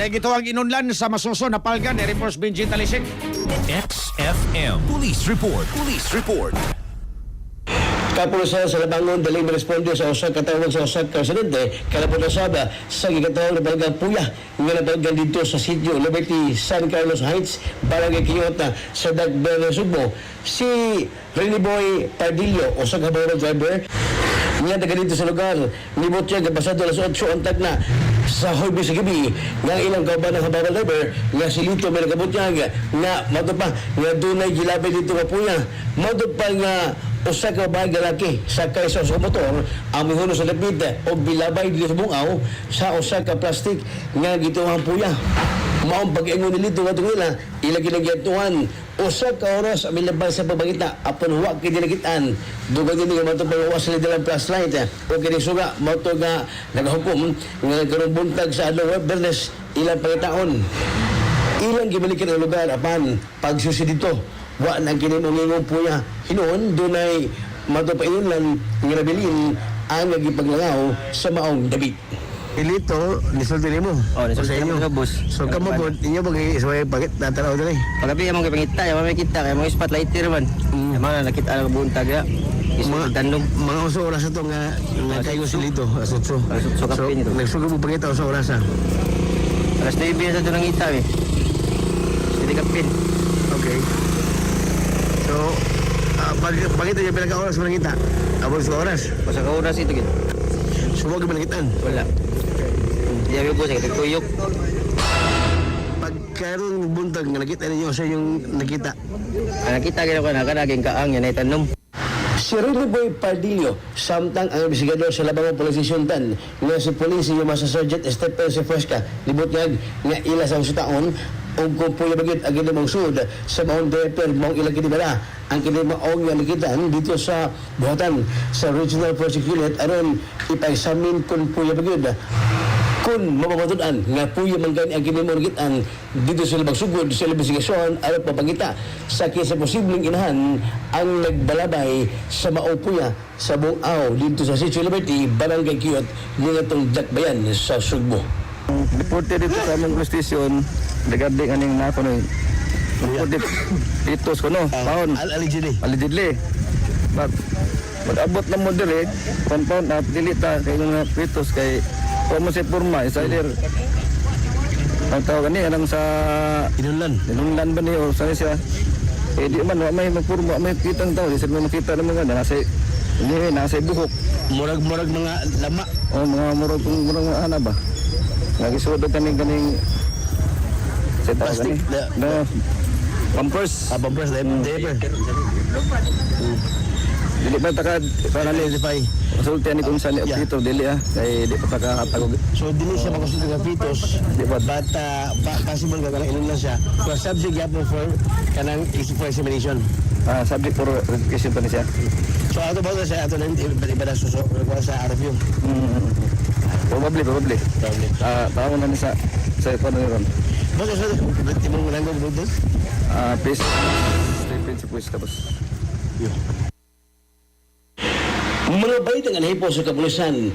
Dahil ito ang inunlan sa masuso na palgan ni Reports Benji Talisik. XFM Police Report. Police Report. Kapulisan sa Labangon daling responde sa usa ka tawag sa usa ka residente kalapot na saba sa gigatawag na Barangay Puya nga nabalgan dito sa sitio Liberty, San Carlos Heights, Barangay Quiyota sa Dagban, Subo. Si Rene Boy Pardillo, usa ka barangay driver nga taga dito sa lugar, nibot siya kapasado alas 8 antag na sa Hoybis sa gabi nga ilang kauban ng hababal driver nga si Lito may nakabutyag nga matupa nga dunay gilabay dito nga Puya, matupa nga usa ka babae lalaki sakay sa usa ka motor ang mihuno sa lapid o bilabay dito sa bungaw sa usa ka plastik nga gituang Puya. Maong pag-ingon nilito nga tungila ilagi nagyatuan usa ka oras ang milabay sa pabangita apon huwag kini nakitaan dugang din nga mato pag-uwas sa dalang flashlight o kini suga mato nga nagahukom nga nagkaroon buntag sa adlaw Bernes ilang pangitaon ilang gibalikan ang lugar apan pagsusi dito wa nang kini mongingong Puya hinuon dunay mato pa iyon nga nabilin ang nagipaglangaw sa maong David. Ilito, nisulti mo. Oh, nisulti mo ka, boss. So, kamo po, inyo mag-isway pagit, natanaw doon eh. Pagabi, yung mga pangita, yung mga kita, yung mga spotlighter man. Yung mga nakita ang buuntag, ya. Mga uso oras ito nga kayo silito, asutso. Asutso kapin ito. Nagsugo mo pagita, uso oras ha? Alas 9 sa ito ng kita, eh. Hindi kapin. Okay. So, pagita niya pinaka-oras mo nakita? Abot sa oras? Basta ka oras ito, gid. So, huwag mo nakitaan? Wala. Hindi po sa tuyok. Pagkaroon buntag nga nakita ninyo sa yung nakita? Nakita gina ko na kanaging kaang yan ay tanom. Si Rene Boy Pardillo, samtang ang investigador sa Labangon Police Station Tan, nga si Polisi yung Master Sergeant Stephen Sefresca, libot niya nga ila sa taon, o kung po yung bagit ang ginamang sud sa Mount Deper, Mount Ilang Kinibara, ang kinamaong nga nakitaan dito sa buhatan sa Regional Prosecutor aron ipa-examine kung po yung bagit kung mapapatunan nga po yung manggan ang kinimorgitan dito sa labang sugod sa investigasyon at papangita sa kisa posibleng inahan ang nagbalabay sa Maupuya sa Bungaw dito sa Sitio Liberty, Barangay Quiyot, nga itong Dakbayan sa Sugbo. Reported dito sa among station, regarding aning na ko no. Reported itos ko no, paon. Allegedly. Mag-abot na mo dire, compound na dilita kay mga pitos kay Como si Purma, Isiler. Ang tawag ni anang sa Inunlan ba ni o saan siya? Eh di man may magpurma, may kitang tao, di sa makita naman nga nasa buhok. Murag mga lama. O mga murag ana ba? Nagisod kaning sa Plastic no. Pampers. Pampers diaper. Dili ba taka para identify? Konsulta ni kung saan ni operator dili kay di pa kakatagog. So dili siya makasulti ng fetus, di ba? But possible nga kanang ilan na siya. So subject yapon for kanang for examination. Subject for verification pa ni siya. So ato ba siya ato lang iba na suso sa RFU. Probably. Tawag na ni sa phone ni ron. Basta sa timong langgong dito. Please. Stay principles tapos. Mga balitang anahipo sa kapulisan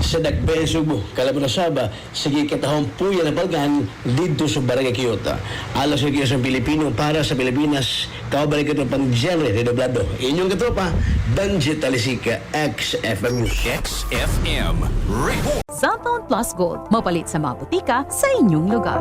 sa Dakbayan, Subo, kalabot na Saba, sige katahong Puya na palgan dito sa Barangay Quiyota. Alas sa Kiyos ng Pilipino para sa Pilipinas, kabalik ito pang genre de doblado. Inyong katropa, Benji Talisik, XFM News. XFM Report. Cellphone Plus Gold, mapalit sa mga butika sa inyong lugar.